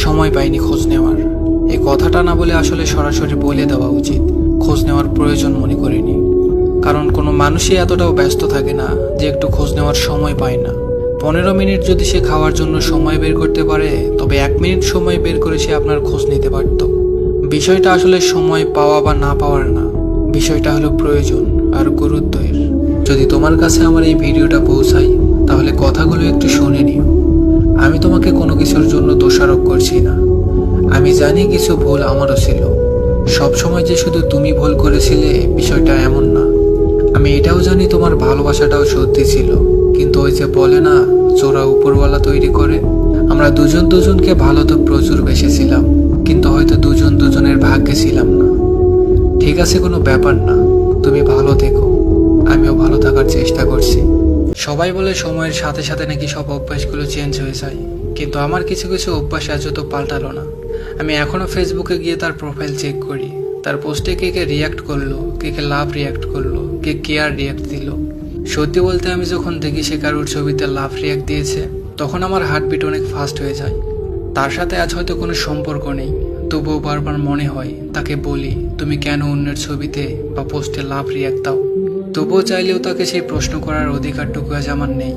সময় পাইনি খোঁজ নেওয়ার। এই কথাটা না বলে আসলে সরাসরি বলে দেওয়া উচিত, খোঁজ নেওয়ার প্রয়োজন মনে করিনি। কারণ কোনো মানুষই এতটাও ব্যস্ত থাকে না যে একটু খোঁজ নেওয়ার সময় পায় না। 15 মিনিট যদি সে খাওয়ার জন্য সময় বের করতে পারে, তবে 1 মিনিট সময় বের করে সে আপনার খোঁজ নিতে পারত। বিষয়টা আসলে সময় পাওয়া বা না পাওয়ার না, বিষয়টা হলো প্রয়োজন আর গুরুত্বের। যদি তোমার কাছে আমার এই ভিডিওটা পৌঁছায়, তাহলে কথাগুলো একটু শুনে নিও। আমি তোমাকে কোনো কিছুর জন্য দোষারোপ করছি না। আমি জানি কিছু ভুল আমারও ছিল। সবসময় যে শুধু তুমি ভুল করেছিলে বিষয়টা এমন না। আমি এটাও জানি তোমার ভালোবাসাটাও সত্যি ছিল, কিন্তু ওই যে বলে না, চোরা উপরওয়ালা তৈরি করে। আমরা দুজন দুজনকে ভালো তো প্রচুর বেসেছিলাম, কিন্তু হয়তো দুজন দুজনের ভাগ্যে ছিলাম না। ঠিক আছে, কোনো ব্যাপার না, তুমি ভালো থেকো, আমিও ভালো থাকার চেষ্টা করছি। সবাই বলে সময়ের সাথে সাথে নাকি সব অভ্যাসগুলো চেঞ্জ হয়ে যায়, কিন্তু আমার কিছু কিছু অভ্যাস আজও তো পাল্টালো না। আমি এখনো ফেসবুকে গিয়ে তার প্রোফাইল চেক করি, তার পোস্টে কে কে রিয়াক্ট করলো, কে কে লাভ রিয়াক্ট করলো, কে কেয়ার রিয়াক্ট দিল। সত্যি বলতে আমি যখন দেখি সে কারোর ছবিতে লাভ রিয়াক্ট দিয়েছে, তখন আমার হার্টবিট অনেক ফাস্ট হয়ে যায়। তার সাথে আজ হয়তো কোনো সম্পর্ক নেই, তবুও বারবার মনে হয় তাকে বলি, তুমি কেন অন্যের ছবিতে বা পোস্টে লাভ রিয়াক্ট দাও। তবুও চাইলেও তাকে সেই প্রশ্ন করার অধিকারটুকু আজ আমার নেই।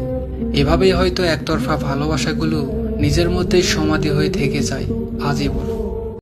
এভাবেই হয়তো একতরফা ভালোবাসাগুলো নিজের মধ্যেই সমাধি হয়ে থেকে যায় আজীবন।